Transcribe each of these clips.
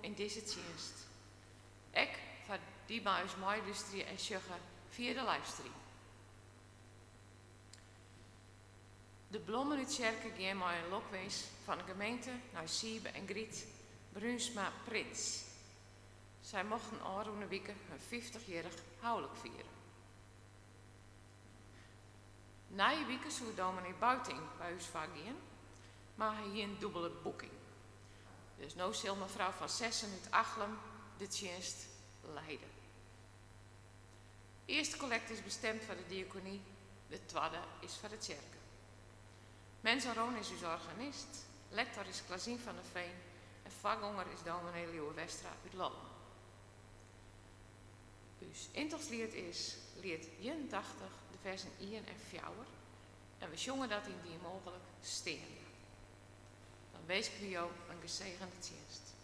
in deze dienst. Ik van die bij ons mooi luisteren en sjuggen via de livestream. De bloemen uit Sjerke gaan maar een lokwees van de gemeente naar Siebe en Griet Bruinsma Prins. Zij mochten aanroende weken hun 50-jarig huwelijk vieren. Na je weken zou dominee Buiting bij ons vaak gaan, maar hij hier een dubbele boeking. Dus nu zal mevrouw van Sessen uit Achlem de dienst leiden. De eerste collect is bestemd voor de diaconie, de tweede is voor de kerk. Mensaroon is uw organist, lector is Klazien van der Veen en vakgonger is dominee Leeuw Westra uit Lollen. Dus intochtslied is lied 81, de versen 1 en 4 en we zongen dat in die mogelijk steende. Dan wees ik u jou een gezegende dienst.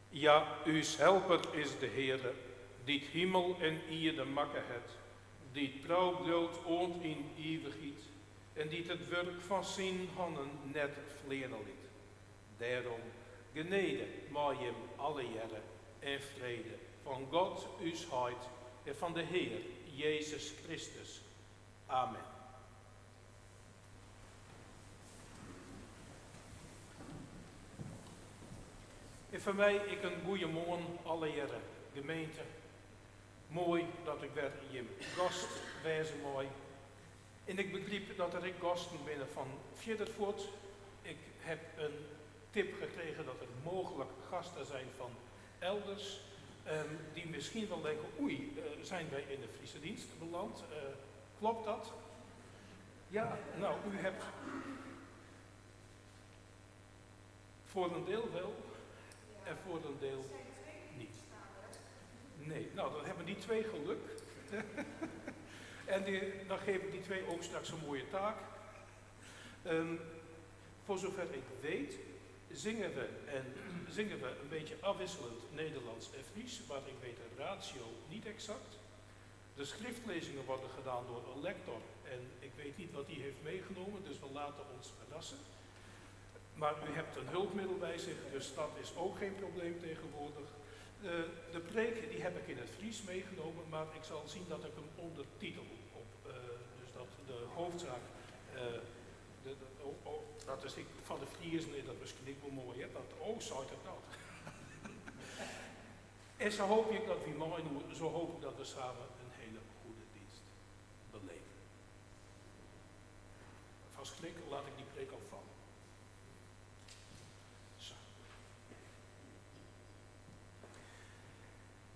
Ja, uws helper is de Heere, die het hemel en ierde makken het, die het trouw bloot oont in eeuwigheid, en die het werk van zijn handen net vleren liet. Daarom, genede, maar hem alle jaren en vrede, van God, uws heid, en van de Heer, Jezus Christus. Amen. En voor mij, ik een goeie morgen, alle jaren, gemeente. Mooi dat ik weer je gast wezen mooi. En ik begreep dat er gasten binnen van Vierdervoort. Ik heb een tip gekregen dat er mogelijk gasten zijn van elders. Die misschien wel denken, oei, zijn wij in de Friese dienst beland? Klopt dat? Ja, nou, u hebt voor een deel wel en voor een deel niet. Nee, nou dan hebben die twee geluk. En dan geef ik die twee ook straks een mooie taak. Voor zover ik weet, zingen we een beetje afwisselend Nederlands en Fries, maar ik weet de ratio niet exact. De schriftlezingen worden gedaan door een lector en ik weet niet wat die heeft meegenomen, dus we laten ons verrassen. Maar u hebt een hulpmiddel bij zich, dus dat is ook geen probleem tegenwoordig. De preek die heb ik in het Fries meegenomen, maar ik zal zien dat ik hem ondertitel op, dus dat de hoofdzaak, dat is van de Fries, nee, dat is niet wel mooi, hè? Zou het nou. En zo hoop ik dat we mooi doen, zo hoop ik dat we samen een hele goede dienst beleven. Van schrik laat ik die preek al vallen. Zo.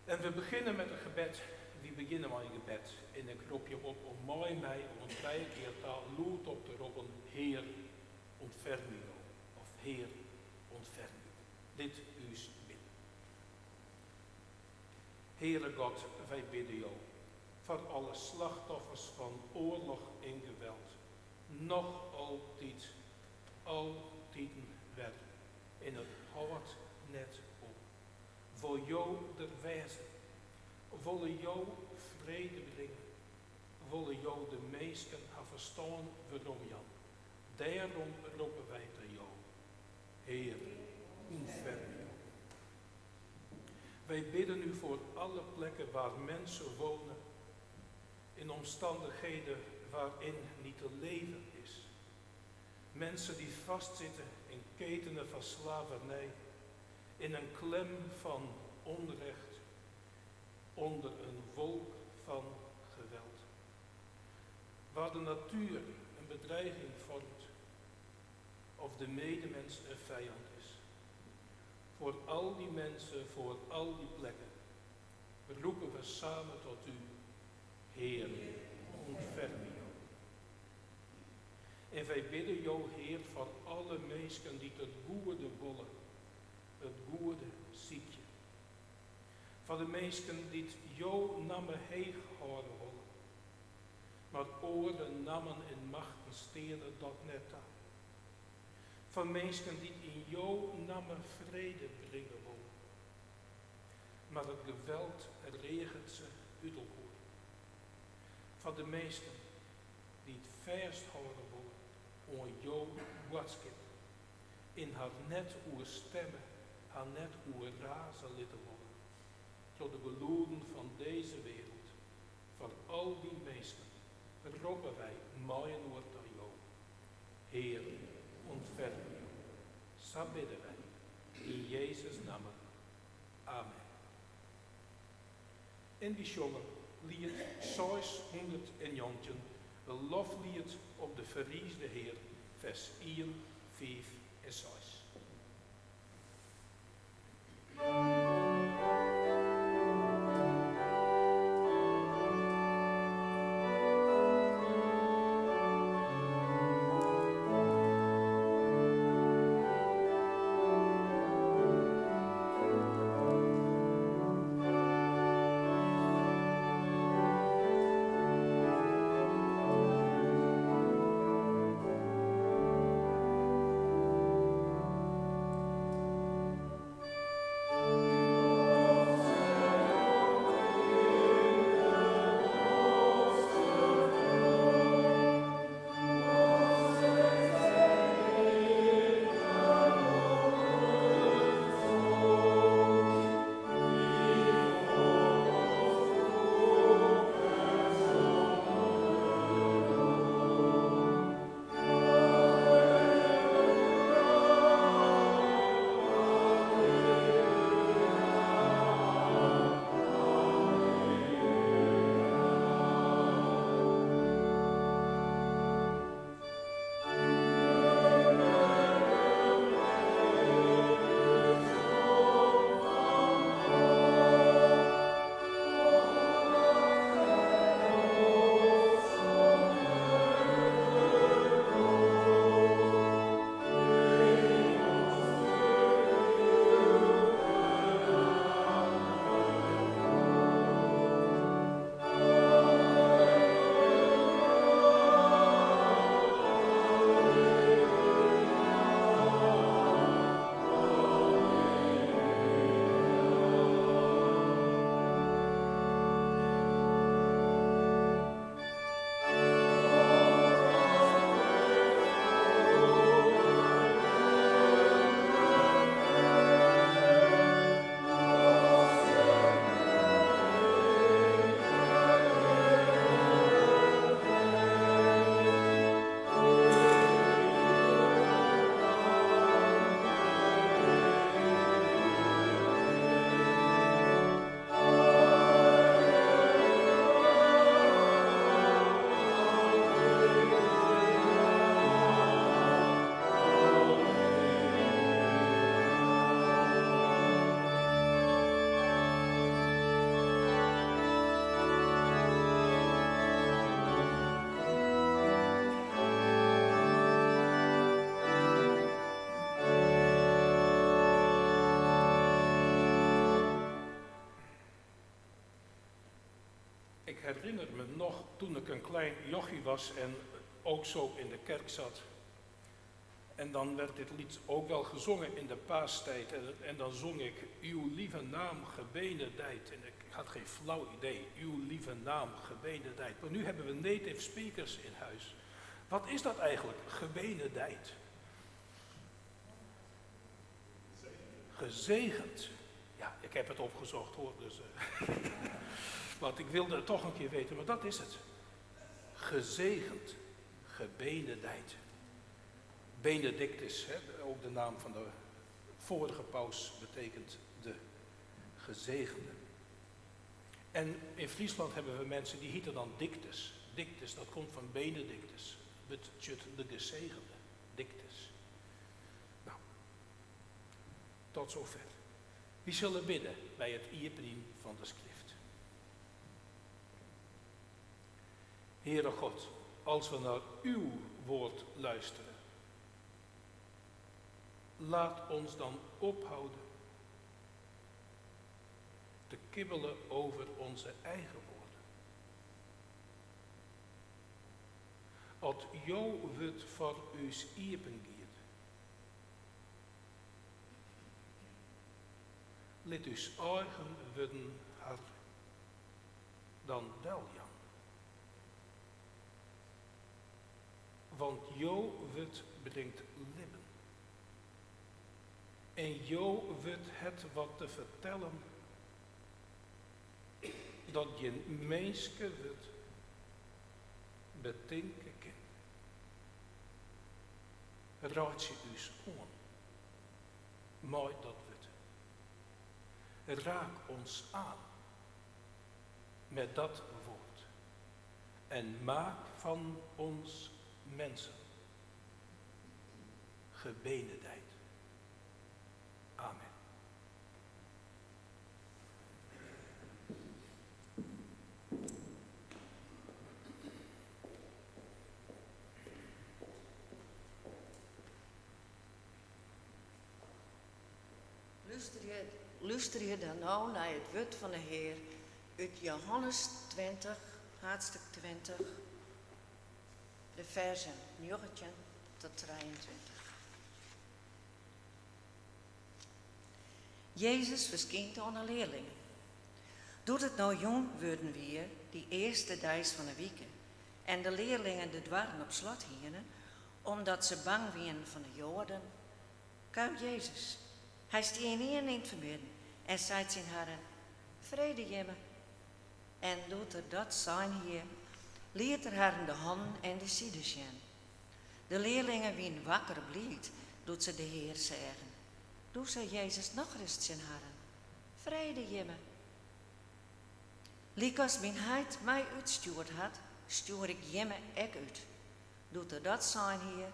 En we beginnen met een gebed. We beginnen met een gebed. En ik roep je op om mooi mij om een 3 keer taal loert op te roepen, Heer, ontferm u. Of Heer, ontferm u. Dit uws bidden. Heere God, wij bidden jou voor alle slachtoffers van oorlog en geweld. Nog altijd werd. En het houdt net op. Voor jou de wijze, willen jou vrede brengen, willen jou de meesten gaan verstaan waarom Jan. Daarom roepen wij te jou, Heer, ontferm jou. Wij bidden u voor alle plekken waar mensen wonen, in omstandigheden waarin niet te leven is. Mensen die vastzitten in ketenen van slavernij, in een klem van onrecht, onder een wolk van geweld. Waar de natuur een bedreiging vormt, of de medemens een vijand is. Voor al die mensen, voor al die plekken, roepen we samen tot u, Heer, ontferm jou. En wij bidden jou, Heer, voor alle mensen die het goede willen, het goede ziekje. Voor de mensen die het jou namen heeg houden willen, maar oren, namen en machten stelen dat net aan. Voor mensen die in jou namen vrede brengen willen, maar het geweld regent ze uit elkaar. Voor de mensen die het verst houden willen, om jou watskind, in haar net oer stemmen, haar net oer razen laten worden, tot de beloeren van deze wereld. Voor al die mensen roepen wij mijn woord aan jou. Heer, ontferm jou. Zo bidden wij. In Jezus' naam. Amen. En die jongen lied 619, de loflied op de verriesde Heer, vers 1, 5 en 6. Ik herinner me nog toen ik een klein jochie was en ook zo in de kerk zat. En dan werd dit lied ook wel gezongen in de paastijd. En dan zong ik, uw lieve naam gebenedijd. En ik had geen flauw idee, uw lieve naam gebenedijd. Maar nu hebben we native speakers in huis. Wat is dat eigenlijk, gebenedijd? Gezegend. Ja, ik heb het opgezocht hoor, dus, want ik wilde het toch een keer weten, maar dat is het. Gezegend, gebenedijd. Benedictus, ook de naam van de vorige paus, betekent de gezegende. En in Friesland hebben we mensen die heten dan dictus. Dictus, dat komt van Benedictus. Betekent de gezegende, dictus. Nou, tot zover. Wie zullen bidden bij het iepriem van de schrift? Heere God, als we naar uw woord luisteren, laat ons dan ophouden te kibbelen over onze eigen woorden. Als jou wordt voor uws iepen giet, let uws eigen worden haar dan deljan. Want jou wordt brengt libben. En jou wordt het wat te vertellen, dat je menske wordt bedenken kan. Raad je us aan, mooi dat wordt. Raak ons aan met dat woord en maak van ons mensen gebenedijd. Amen. Luister je dan nou naar het woord van de Heer uit Johannes 20, hoofdstuk 20, de versen 19 tot 23. Jezus verschijnt aan de leerlingen. Doet het nou jong worden weer, die eerste dijs van de weken, en de leerlingen de dwarren op slot hielden, omdat ze bang waren van de Joden, kwam Jezus. Hij stier neer in het vermidden en zei zijn haren, vrede jemme. En doet er dat zijn hier, liet er haar de handen en de zijde zien. De leerlingen wien wakker blied, doet ze de Heer zeggen. Doe ze Jezus nog eens zijn haren, vrede jemme. Liek als mijn heid mij uitstuurd had, stuur ik jemme ek uit. Doet er dat zijn hier,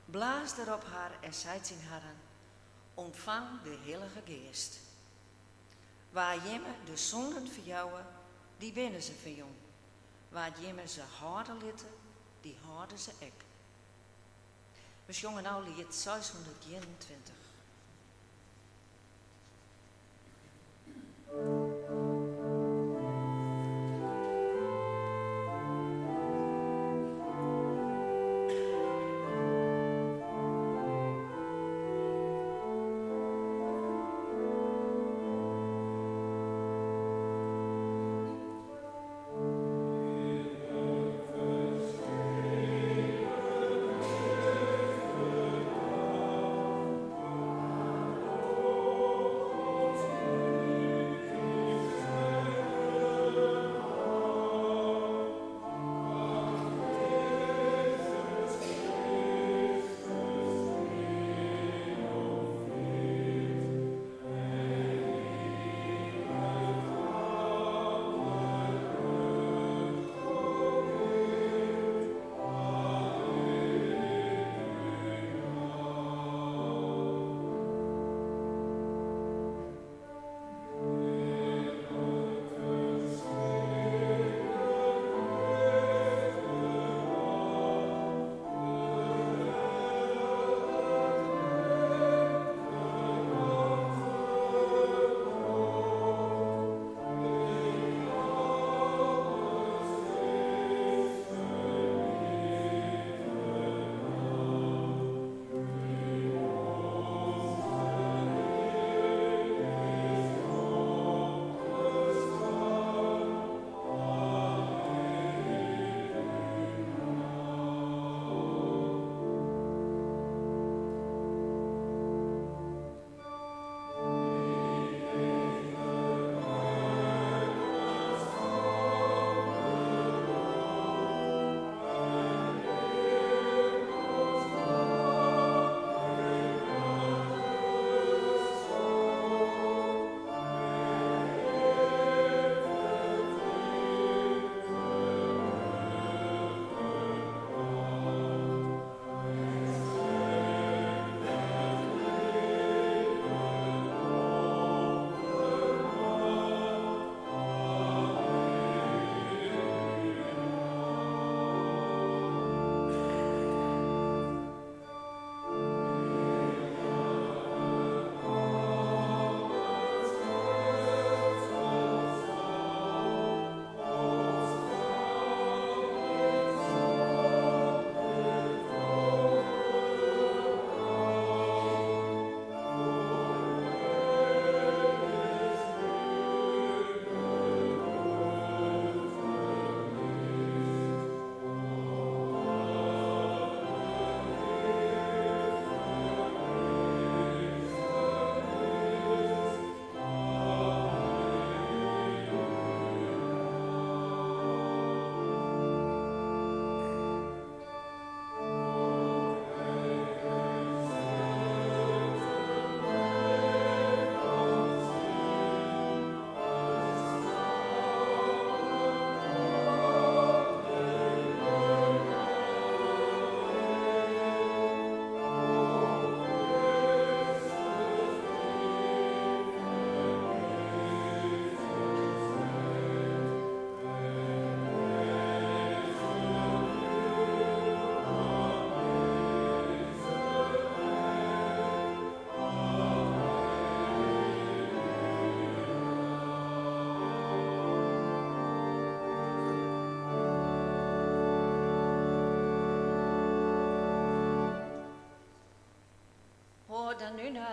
blaas er op haar en zei zijn haren, ontvang de Heilige Geest. Waar jemme de zonden verjouwen, die binnen ze verjong. Waar jemme ze houden litten, die houden ze ek. We zongen nou lied 621.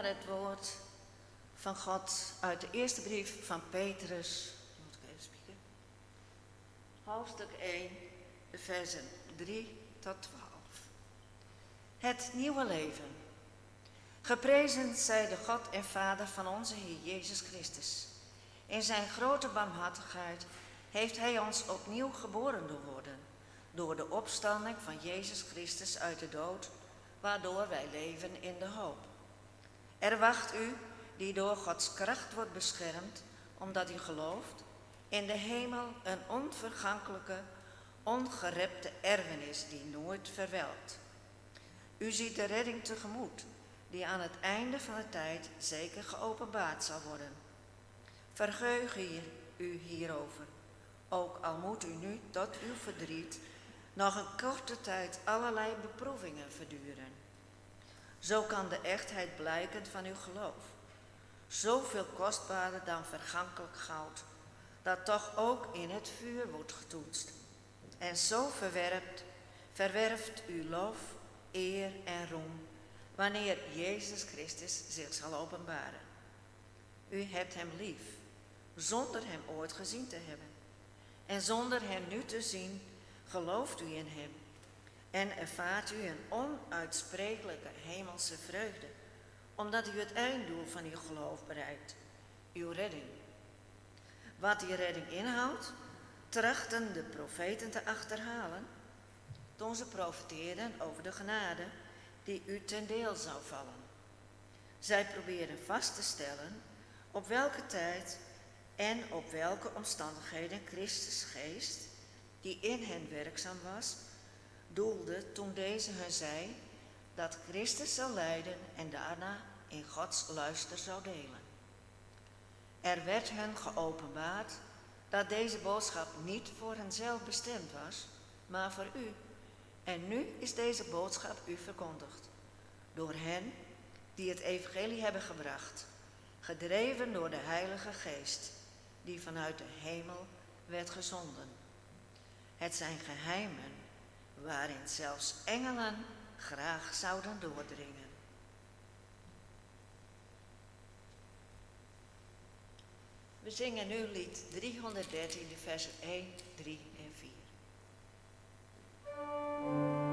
naar het woord van God uit de eerste brief van Petrus. Moet ik even spieken. Hoofdstuk 1, de versen 3 tot 12. Het nieuwe leven. Geprezen zij de God en Vader van onze Heer Jezus Christus. In zijn grote barmhartigheid heeft hij ons opnieuw geboren doen worden, door de opstanding van Jezus Christus uit de dood, waardoor wij leven in de hoop. Er wacht u, die door Gods kracht wordt beschermd, omdat u gelooft, in de hemel een onvergankelijke, ongerepte erfenis die nooit verwelkt. U ziet de redding tegemoet, die aan het einde van de tijd zeker geopenbaard zal worden. Verheug u hierover, ook al moet u nu tot uw verdriet nog een korte tijd allerlei beproevingen verduren. Zo kan de echtheid blijken van uw geloof, zoveel kostbaarder dan vergankelijk goud, dat toch ook in het vuur wordt getoetst. En zo verwerft u lof, eer en roem, wanneer Jezus Christus zich zal openbaren. U hebt hem lief, zonder hem ooit gezien te hebben. En zonder hem nu te zien, gelooft u in hem en ervaart u een onuitsprekelijke hemelse vreugde, omdat u het einddoel van uw geloof bereikt, uw redding. Wat die redding inhoudt, trachten de profeten te achterhalen toen ze profeteerden over de genade die u ten deel zou vallen. Zij probeerden vast te stellen op welke tijd en op welke omstandigheden Christus geest, die in hen werkzaam was, doelde toen deze hun zei dat Christus zou lijden en daarna in Gods luister zou delen. Er werd hun geopenbaard dat deze boodschap niet voor henzelf bestemd was, maar voor u. En nu is deze boodschap u verkondigd, door hen die het evangelie hebben gebracht, gedreven door de Heilige Geest, die vanuit de hemel werd gezonden. Het zijn geheimen waarin zelfs engelen graag zouden doordringen. We zingen nu lied 313, de versen 1, 3 en 4. O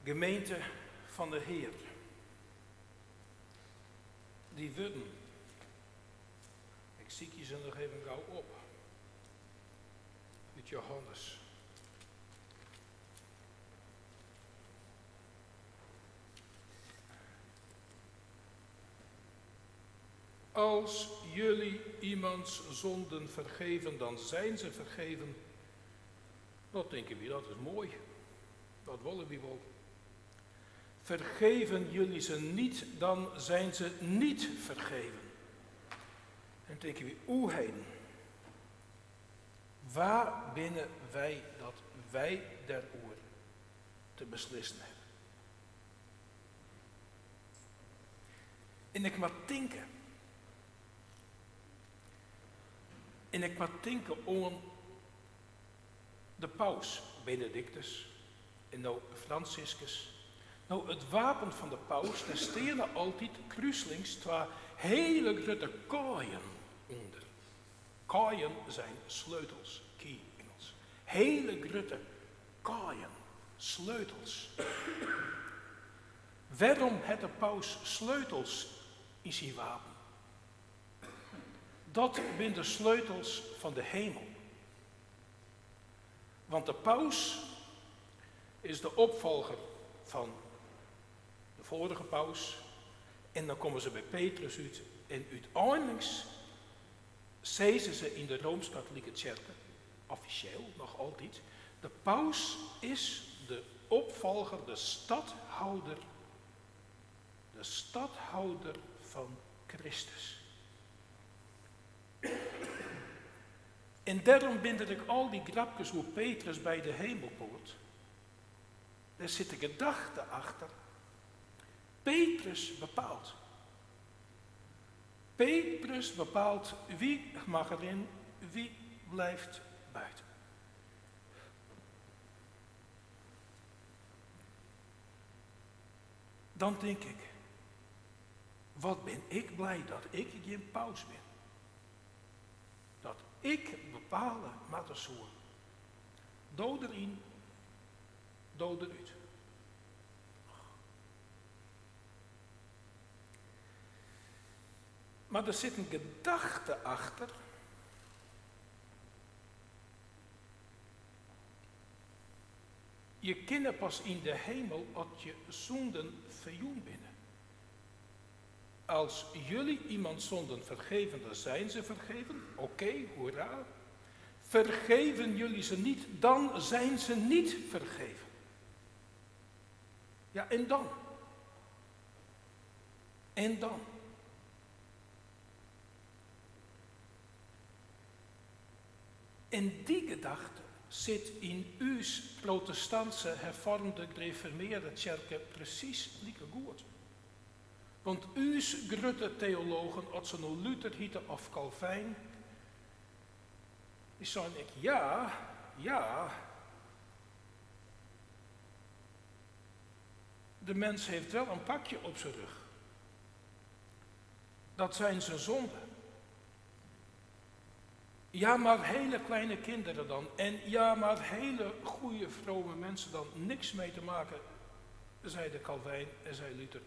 Gemeente van de Heer. Die worden, ik zie je ze nog even gauw op, uit Johannes. Als jullie iemands zonden vergeven, dan zijn ze vergeven. Dat denken we, dat is mooi. Dat willen we wel. Vergeven jullie ze niet, dan zijn ze niet vergeven. En dan denken we, oeheen. Waar binnen wij dat wij daarover te beslissen hebben? En ik maar denken. En ik maar denken om de paus, Benedictus, en nou Franciscus. Nou, het wapen van de paus, daar stenen altijd kruislings twee hele grote kaaien onder. Kaaien zijn sleutels, key Engels. Hele grote kaaien, sleutels. Waarom heeft de paus sleutels in zijn wapen? Dat zijn de sleutels van de hemel. Want de paus is de opvolger van de vorige paus. En dan komen ze bij Petrus uit. En uiteindelijk zeiden ze in de Rooms-Katholieke Kerk, officieel nog altijd, de paus is de opvolger, de stadhouder van Christus. En daarom bind ik al die grapjes hoe Petrus bij de hemelpoort. Daar zit een gedachte achter. Petrus bepaalt. Petrus bepaalt wie mag erin, wie blijft buiten. Dan denk ik, wat ben ik blij dat ik geen paus ben. Dat ik bepalen met de soort. Dood erin, dood eruit. Maar er zit een gedachte achter. Je kent pas in de hemel als je zonden verjoen binnen. Als jullie iemand zonden vergeven, dan zijn ze vergeven. Oké, hoera. Vergeven jullie ze niet, dan zijn ze niet vergeven. Ja, en dan? En dan? En die gedachte zit in uw protestantse, hervormde, gereformeerde kerken precies niet goed. Want uw grote theologen, als ze nou Luther hieten of Calvijn, die zeiden ik, ja, de mens heeft wel een pakje op zijn rug. Dat zijn zijn zonden. Ja, maar hele kleine kinderen dan. En ja, maar hele goede, vrome mensen dan. Niks mee te maken, zei de Calvijn en zei Luther.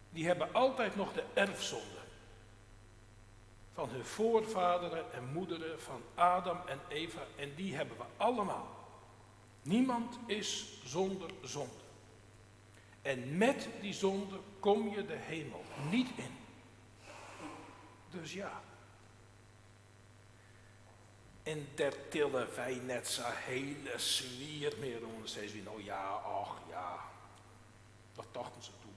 Die hebben altijd nog de erfzonde. Van hun voorvaderen en moederen, van Adam en Eva. En die hebben we allemaal. Niemand is zonder zonde. En met die zonde kom je de hemel niet in. Dus ja. En daar tillen wij net zo'n hele zwier meer om. Dan zeggen we, nou ja, ach ja, dat dachten ze toen.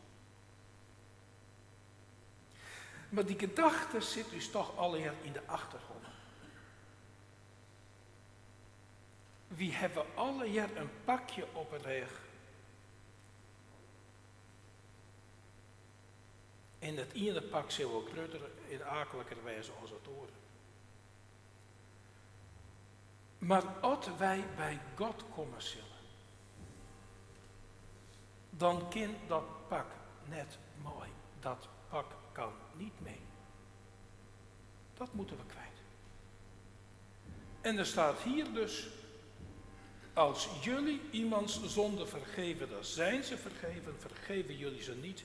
Maar die gedachte zit dus toch alweer in de achtergrond. We hebben alle jaar een pakje op een rug. En het ene pak zal ook groter en akelijker wijze als het andere. Maar als wij bij God komen zullen, dan kan dat pak net mooi. Dat pak kan niet mee. Dat moeten we kwijt. En er staat hier dus, als jullie iemands zonde vergeven, dan zijn ze vergeven. Vergeven jullie ze niet,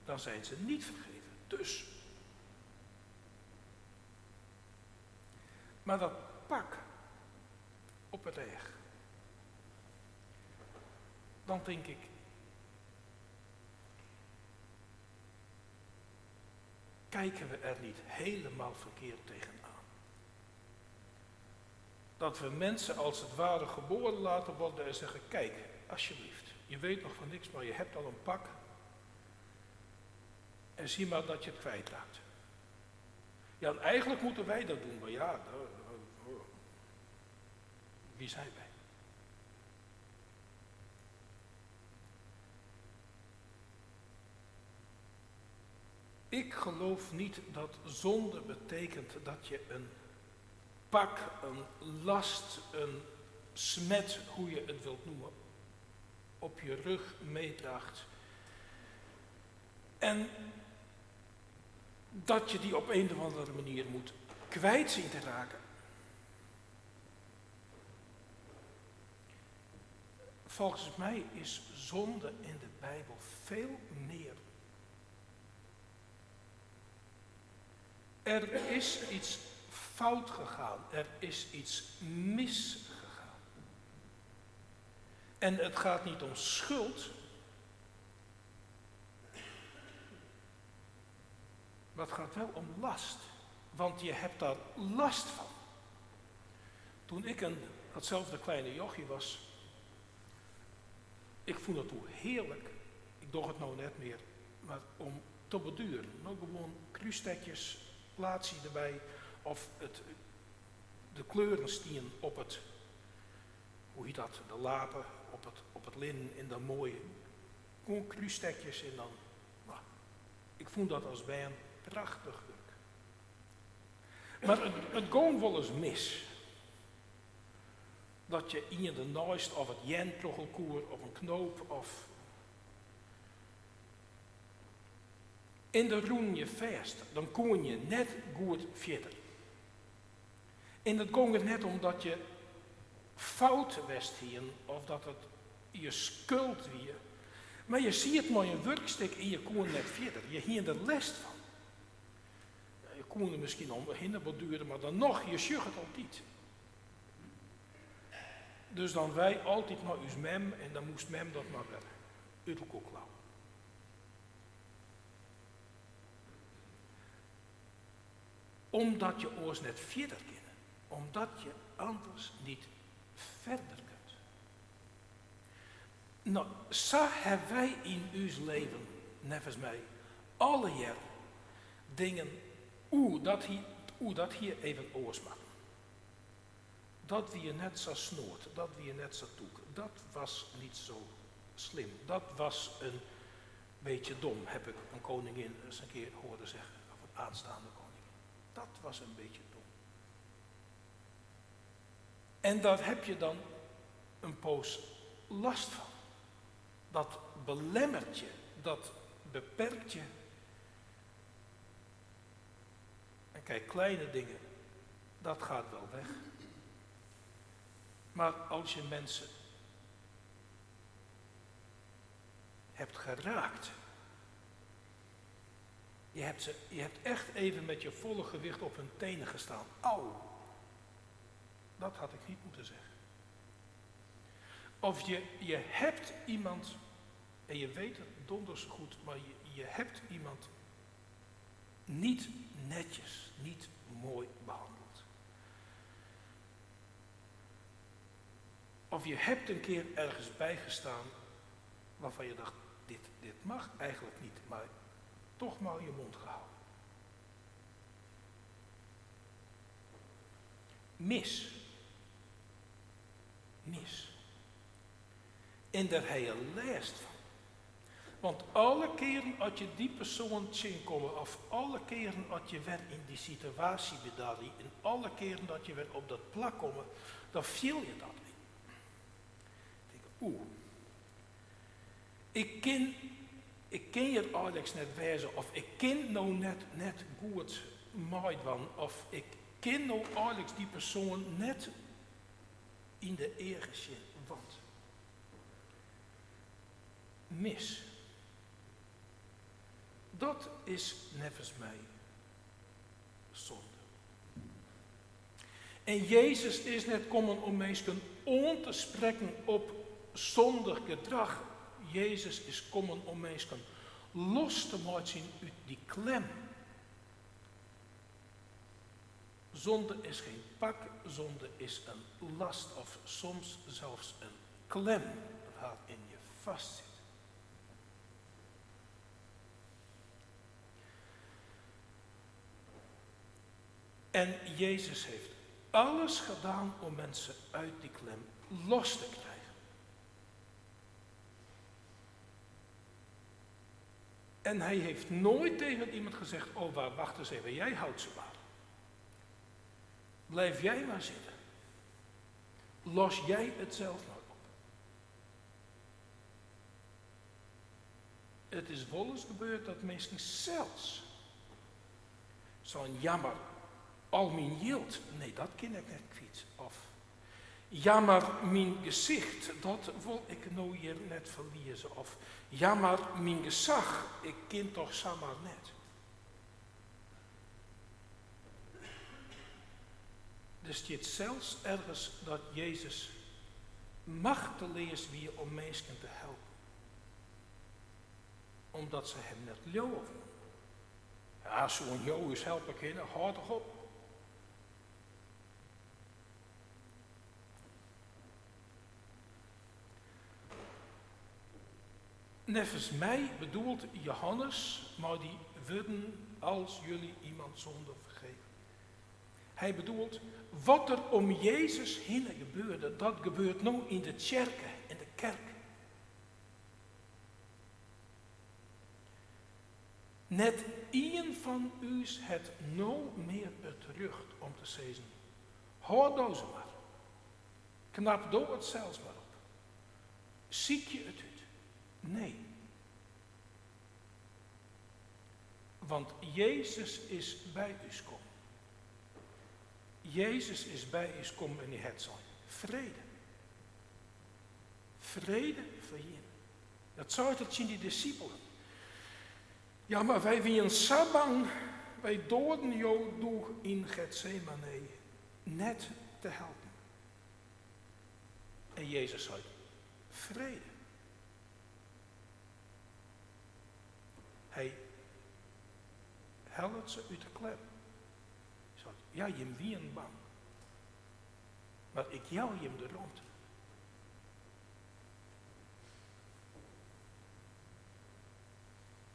dan zijn ze niet vergeven. Dus. Maar dat pak op het erg. Dan denk ik, kijken we er niet helemaal verkeerd tegenaan. Dat we mensen als het ware geboren laten worden en zeggen, kijk, alsjeblieft, je weet nog van niks, maar je hebt al een pak. En zie maar dat je het kwijtraakt. Ja, en eigenlijk moeten wij dat doen, maar ja, wie zijn wij? Ik geloof niet dat zonde betekent dat je een pak, een last, een smet, hoe je het wilt noemen, op je rug meedraagt. En dat je die op een of andere manier moet kwijt zien te raken. Volgens mij is zonde in de Bijbel veel meer. Er is iets fout gegaan, er is iets misgegaan. En het gaat niet om schuld, maar het gaat wel om last. Want je hebt daar last van. Toen ik datzelfde kleine jochie was, ik vond het toen heerlijk, ik doe het nou net meer, maar om te beduren. Nou gewoon kruistekjes, plaatsje erbij, of de kleuren stien op het, hoe heet dat, de lapen, op het linnen in dat mooie, gewoon kruistekjes en dan, nou, ik vond dat als bij een prachtig leuk. Maar het ging wel eens mis. Dat je in de naast of het jenprochelkoer of een knoop of in de roenje vast, dan kon je net goed verder. En dat ging er net omdat je fout wist hier of dat het je schuld weer. Maar je ziet het maar een werkstuk en je kon net verder. Je hier er last van. Je kon er misschien omheen borduren, maar dan nog, je sjucht het altijd. Dus dan wij altijd naar ons mem en dan moest mem dat maar weer uit de kok lauwen. Omdat je oors net verder kunt. Omdat je anders niet verder kunt. Nou, zo hebben wij in ons leven, nevens mij, alle jaren dingen, dat hier even oors maken. Dat wie je net zo snoort, dat wie je net zo toek, dat was niet zo slim. Dat was een beetje dom, heb ik een koningin eens een keer horen zeggen, of een aanstaande koningin. Dat was een beetje dom. En daar heb je dan een poos last van. Dat belemmert je, dat beperkt je. En kijk, kleine dingen, dat gaat wel weg. Maar als je mensen hebt geraakt, je hebt echt even met je volle gewicht op hun tenen gestaan. Auw, dat had ik niet moeten zeggen. Of je hebt iemand, en je weet het donders goed, maar je hebt iemand niet netjes, niet mooi behandeld. Of je hebt een keer ergens bijgestaan waarvan je dacht, dit mag eigenlijk niet, maar toch maar je mond gehouden. Mis. En daar heb je last van. Want alle keren als je die persoon zien komen, of alle keren als je weer in die situatie bedari, en alle keren dat je weer op dat plak komt, dan viel je dat in. Ik ken je Alex net wijzen, of ik ken nou net goed maaid van, of ik ken nou Alex die persoon net in de ergens want mis. Dat is nevens mij zonde. En Jezus is net komen om mensen on te spreken op zondig gedrag. Jezus is komen om mensen los te maken uit die klem. Zonde is geen pak, zonde is een last of soms zelfs een klem dat in je vastzit. En Jezus heeft alles gedaan om mensen uit die klem los te krijgen. En hij heeft nooit tegen iemand gezegd, oh wacht eens even, jij houdt ze maar. Blijf jij maar zitten. Los jij het zelf maar op. Het is wel eens gebeurd dat mensen zelfs zo'n jammer, al mijn jild, nee dat ken ik net kwijt. Of jammer mijn gezicht, dat wil ik nou hier net verliezen. Of jammer mijn gezag, ik ken toch zomaar net. Er staat zelfs ergens dat Jezus machteloos wie om mensen te helpen. Omdat ze hem net geloven. Ja, zo'n Joos help ik in, houd toch op. Nevens mij bedoelt Johannes, maar die willen als jullie iemand zonde vergeven. Hij bedoelt, wat er om Jezus heen gebeurde, dat gebeurt nu in de kerken, in de kerk. Net één van u het no meer het recht om te zeggen, houd doze maar, knap door het zelfs maar op, ziek je het uit. Nee. Want Jezus is bij u komen. Jezus is bij u komen en het zijn vrede. Vrede voor je. Dat zou het zien die discipelen. Ja, maar wij waren zo bang, wij doden jou door in Gethsemane net te helpen. En Jezus zei, vrede. Hij helpt ze uit de klem. Hij zei, ja, je wie een bang. Maar ik jou je hem de rond.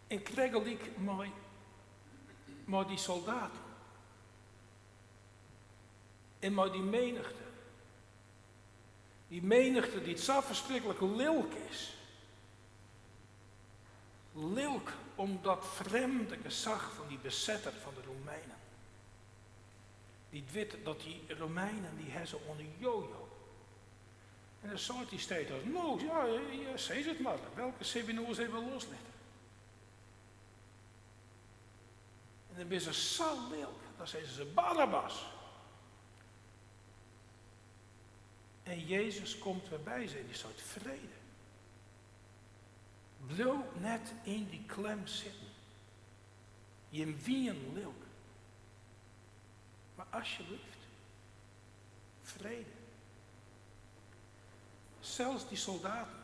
En kregel ik maar die soldaten. En maar die menigte. Die menigte die het zo verschrikkelijk lilk is. Lilk om dat vreemde gezag van die bezetter van de Romeinen. Die weet dat die Romeinen die hebben ze onder jojo. En dan zei die steeds als, nou ja, zeg het maar, welke Sabino's hebben we losleggen. En dan ben ze zo lilk, dan zeggen ze Barabbas. En Jezus komt weer bij ze en die zegt vrede. Blijf net in die klem zitten. Je wien lilk. Maar alsjeblieft, vrede. Zelfs die soldaten,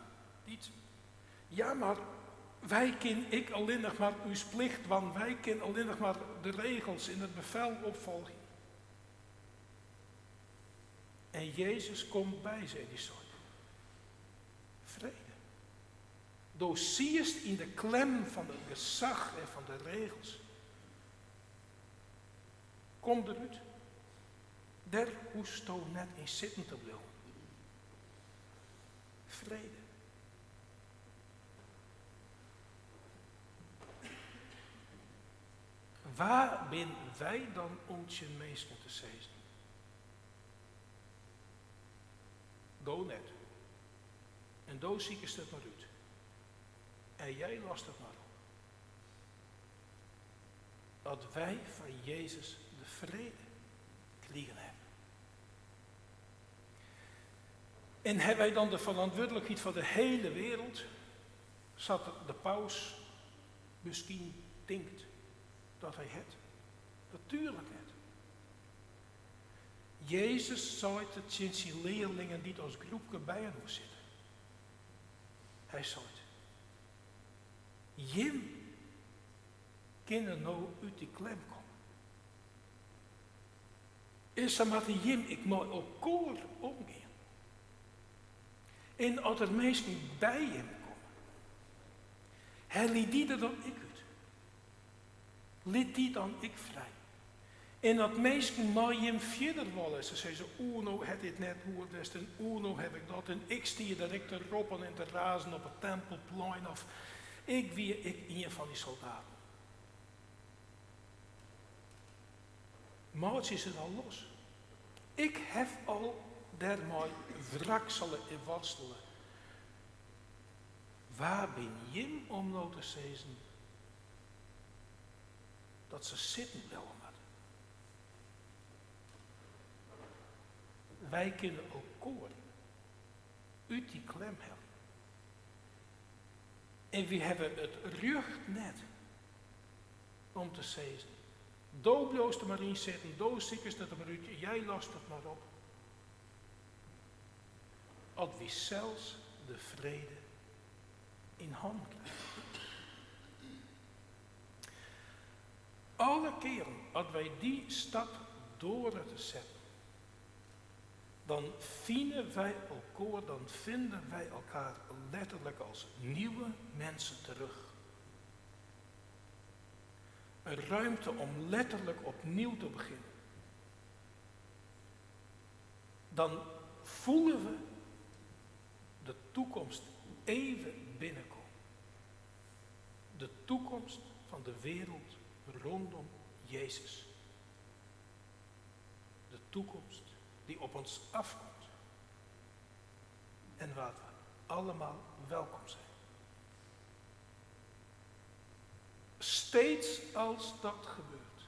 ja maar wij kennen ik alleen nog maar uw plicht, want wij kennen alleen nog maar de regels in het bevel opvolgen. En Jezus komt bij ze, die soort. Vrede. Door ziest in de klem van het gezag en van de regels. Kom eruit. Daar hoest je net in zitten te blijven. Vrede. Waar ben wij dan ontje mensen te zeggen? Go net. En do ziek is het maar uit. En jij last het maar op. Dat wij van Jezus de vrede krijgen hebben. En hebben wij dan de verantwoordelijkheid voor de hele wereld? Zat de paus misschien denkt dat hij het? Natuurlijk het. Jezus zei het sinds die leerlingen die als groepje bij hem zitten. Hij zei het. Jim kunnen nou uit die klem komen. Is er maar die Jim, ik moet elkaar omgaan. En als er mensen bij hem komen, hij liet die er dan ik uit. Liet die dan ik vrij. En dat mensen maar hem verder willen. Ze zeggen, nou heb dit net gehoord, en nou heb ik dat. En ik stier direct te roppen en te razen op het tempelplein. Of ik een van die soldaten. Maar is het al los. Ik heb al daarmee wrakselen en worstelen. Waar ben je om nou te zeggen dat ze zitten wel maar. Wij kunnen elkaar uit die klem helpen. En we hebben het rug net om te zeggen. Doe er maar in zitten, doe ziekers er maar uit, jij last het maar op. Als we zelfs de vrede in handen krijgen. Alle keren als wij die stap door te zetten, dan vinden wij elkaar letterlijk als nieuwe mensen terug. Een ruimte om letterlijk opnieuw te beginnen. Dan voelen we de toekomst even binnenkomen. De toekomst van de wereld rondom Jezus. De toekomst die op ons afkomt. En waar we allemaal welkom zijn. Steeds als dat gebeurt.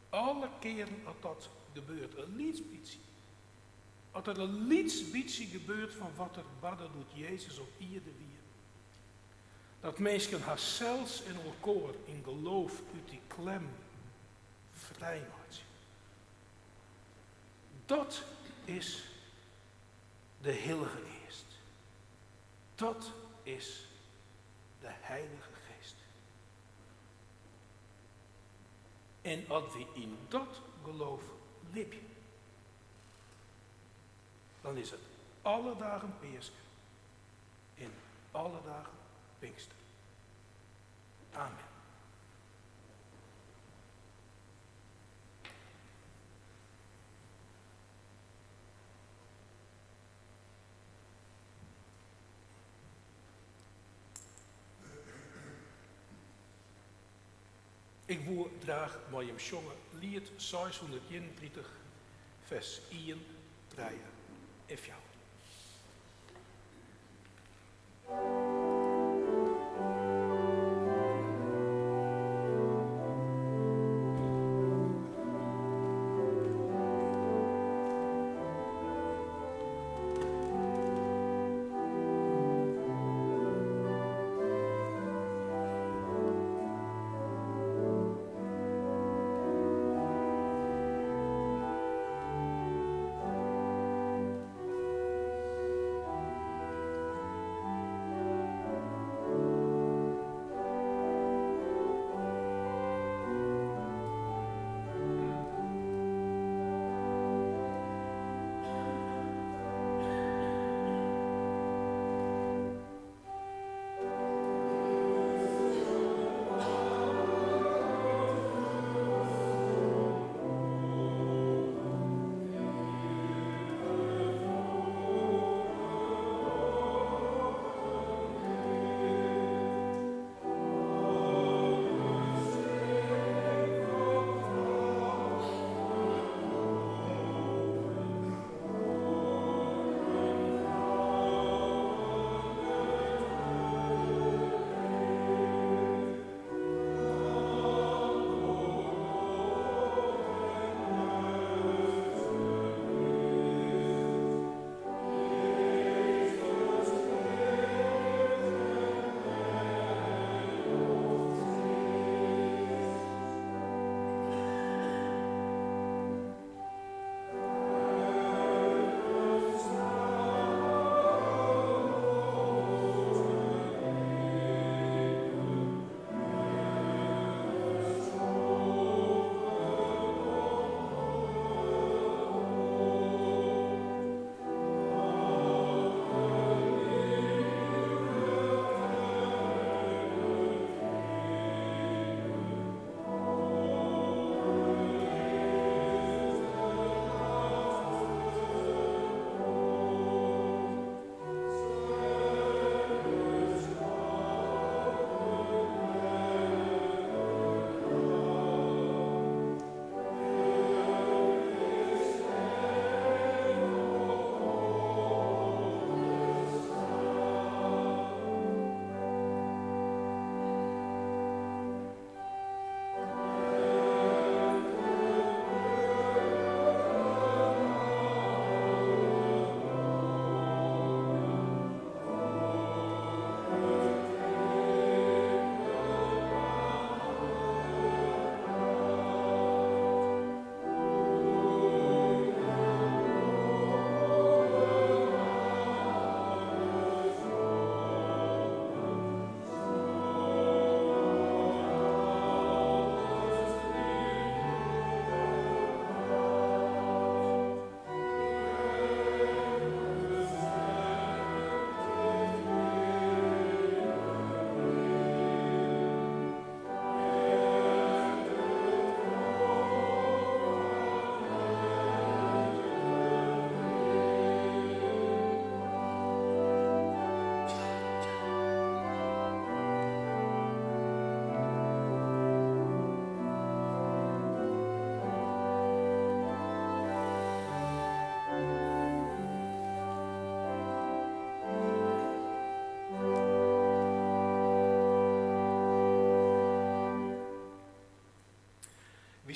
Alle keren dat dat gebeurt. Een lietsbietsie. Als er een lietsbietsie gebeurt van wat er doet Jezus op ieder weer. Dat mensen haar zelfs in elkaar in geloof uit die klem vrij maakt. Dat is de Heilige Geest. Dat is de Heilige Geest. En als we in dat geloof leven, dan is het alle dagen Pasen en alle dagen Pinkster. Amen. Ik wil graag met hem zongen lied 631 vers 1, 3 en 4.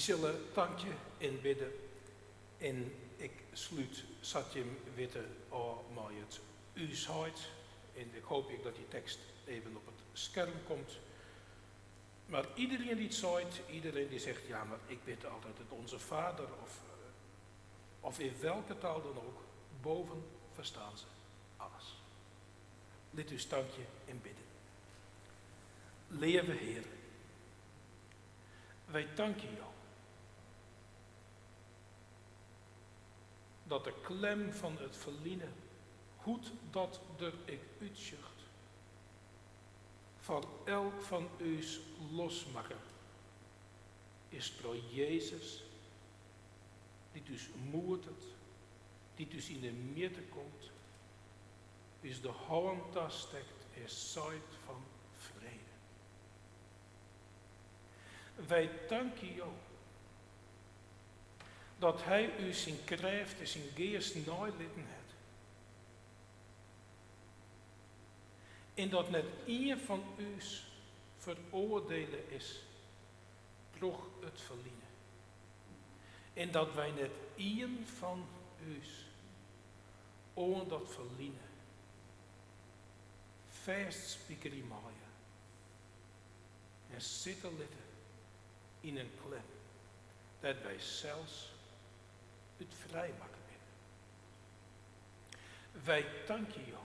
zullen dankje inbidden en ik sluit Satjem Witte met het uitsheid. En ik hoop dat die tekst even op het scherm komt. Maar iedereen die het zegt, iedereen die zegt, ja, maar ik bid altijd het Onze Vader of in welke taal dan ook, boven verstaan ze alles. Laat uw standje inbidden. Lieve Heer, wij danken jou dat de klem van het verliezen, goed dat er ik uitzucht, van elk van us losmaken, is door Jezus, die dus moedigt, die dus in de midden komt, is de hand daar stekt en zaait van vrede. Wij danken jou dat hij u zijn kracht en zijn geest nalitten heeft. En dat net één van us veroordelen is, toch het verliezen. En dat wij net één van us, oor dat verliezen, vastspiekerie maaien en zitten litten in een klem, dat wij zelfs het vrijmaken willen. Wij danken jou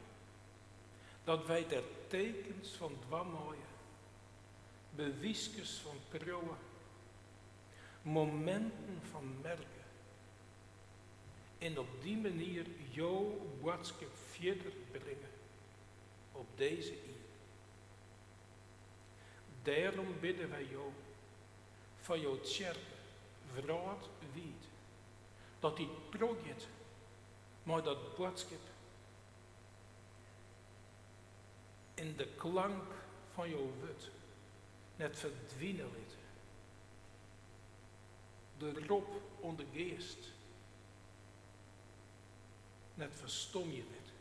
dat wij der tekens van dwammaaien, bewiskes van proeven, momenten van merken en op die manier jouw boodschap verder brengen op deze eeuw. Daarom bidden wij jou van jouw tjerk, vraat wiet, dat die project, maar dat boodschap in de klank van jouw wet net verdwijnen liet. De roep onder geest net verstom je liet.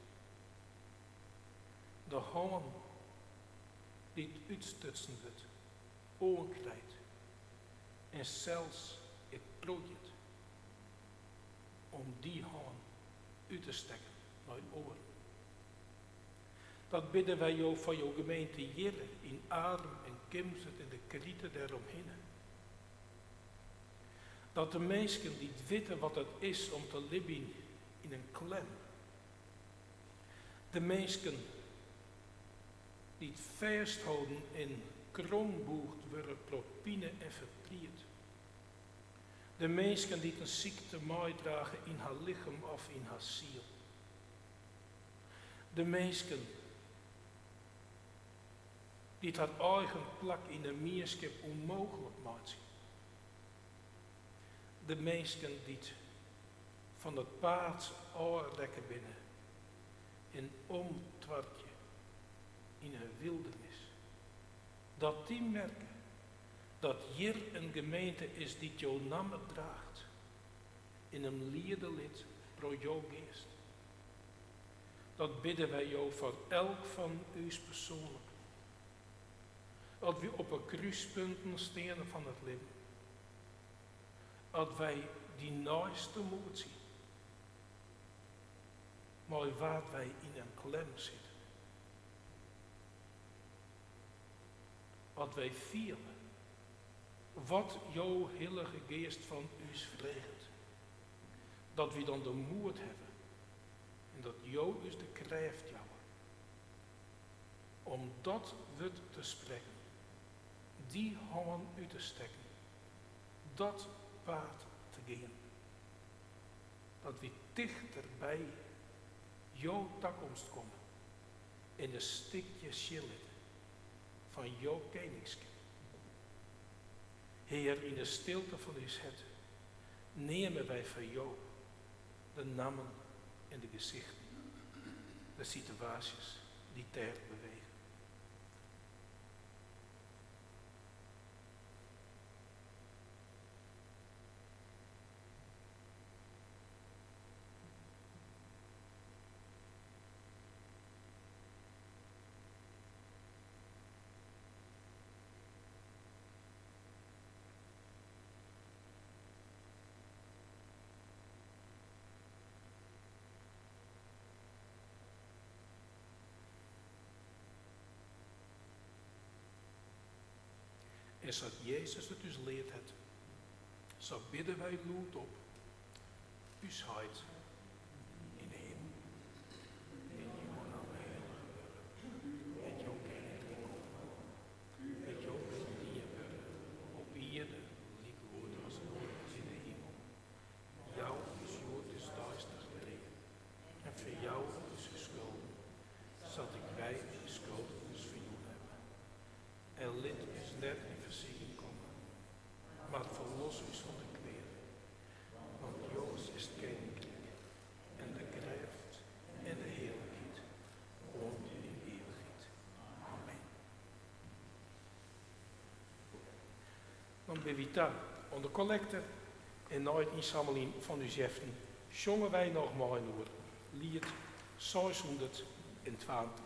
De hand die het uitstutsen wordt, oorkrijgt en zelfs het project om die hand uit te stekken naar je oren. Dat bidden wij jou van jouw gemeente Jere in Adem en Kimzet en de krieten daaromheen. Dat de mensen die weten wat het is om te leven in een klem. De mensen die het vasthouden in kromboegd worden propine en verpliet. De mensen die een ziekte meedragen in haar lichaam of in haar ziel. De mensen die het haar eigen plak in de meerskip onmogelijk maakt. De mensen die het van het paard aanrekken binnen en omtwartje in een wildernis. Dat die merken dat hier een gemeente is die jouw naam draagt in een liederlid pro jouw geest. Dat bidden wij jou voor elk van u's persoonlijk. Dat we op een kruispunten staan van het leven. Dat wij die naaste moet zien. Maar waar wij in een klem zitten. Dat wij vieren. Wat jouw heilige geest van u vreegt. Dat we dan de moed hebben. En dat jou is de kracht jou. Om dat woord te spreken. Die hand uit te stekken. Dat paard te gaan. Dat we dichter bij jouw toekomst komen. In een stukje schillen van jouw koningschap. Heer, in de stilte van uw het nemen wij van jou de namen en de gezichten, de situaties die tijd bewegen. En zoals Jezus het dus leert het, zo bidden wij lood op, us heid in de hemel. En je moet nou heilig worden. Met jouw koninklijk komen. Met jouw wil die je worden. Op ieder liek woord als het ooit is in de hemel. Jou is jood is duister geleden. En voor jou is geschulden. Zodat ik wij schulden dus voor jou hebben. En lid is net in verzekering komen. Maar verlos is van de kweer. Want Joost is het koninkrijk. En de kracht en de heerlijkheid. Woont in eeuwigheid. Amen. Dan ben we daar onder collecte en nooit inzameling van uw zeften. Zongen wij nog maar een uur. Lied 622.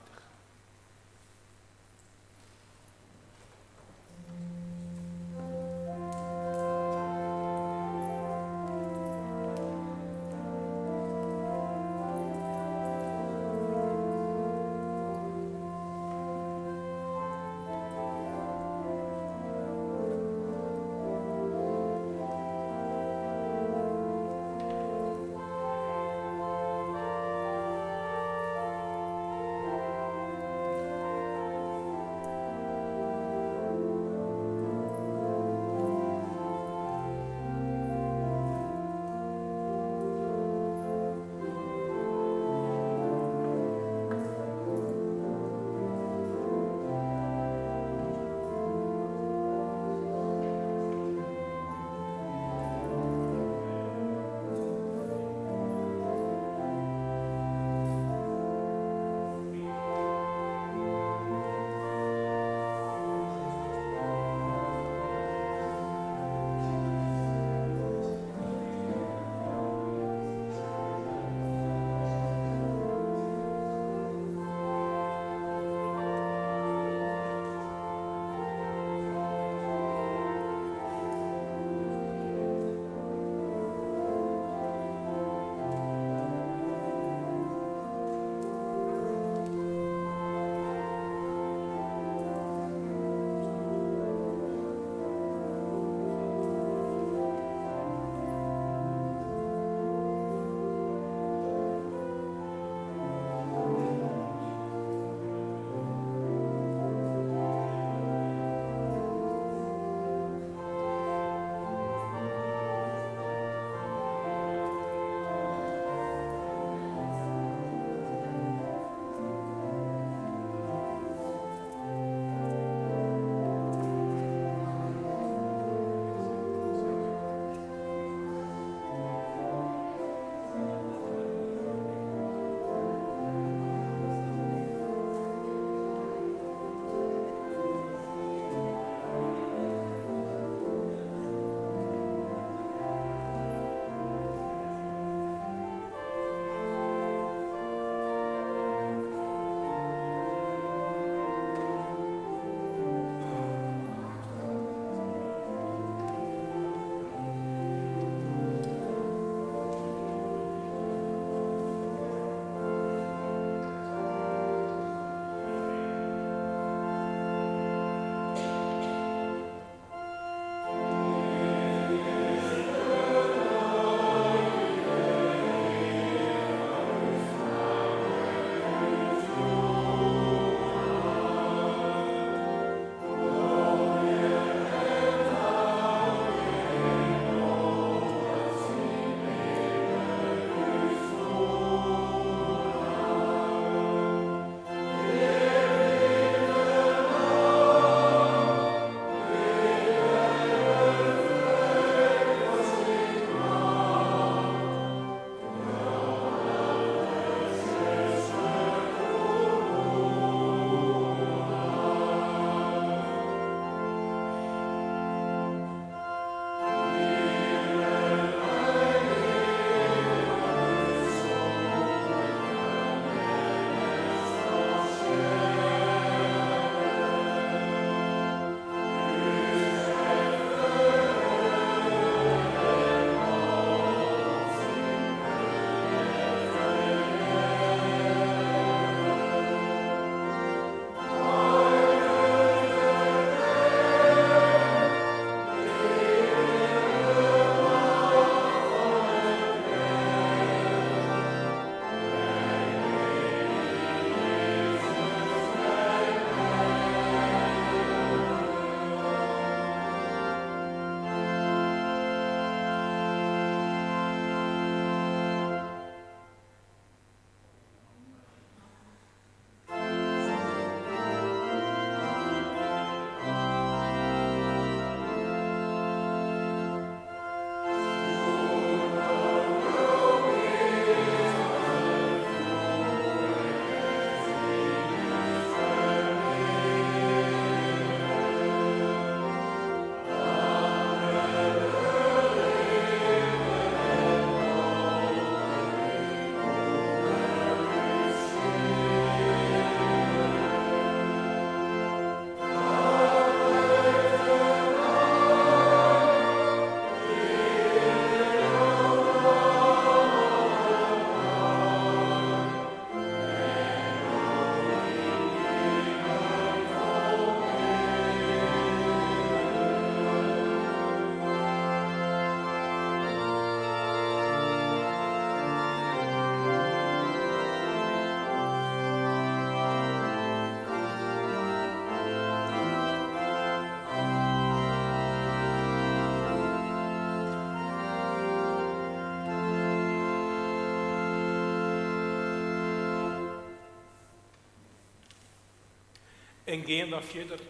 En gaan dan verder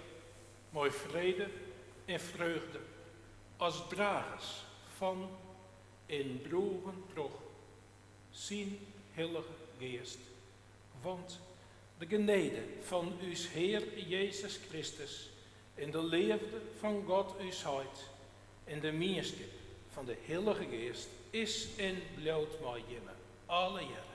met vrede en vreugde als dragers van in brogen proch zien heilige geest. Want de genade van uw Heer Jezus Christus en de liefde van God uw hart en de meerschap van de heilige geest is en blijft mij jimmen alle jaren.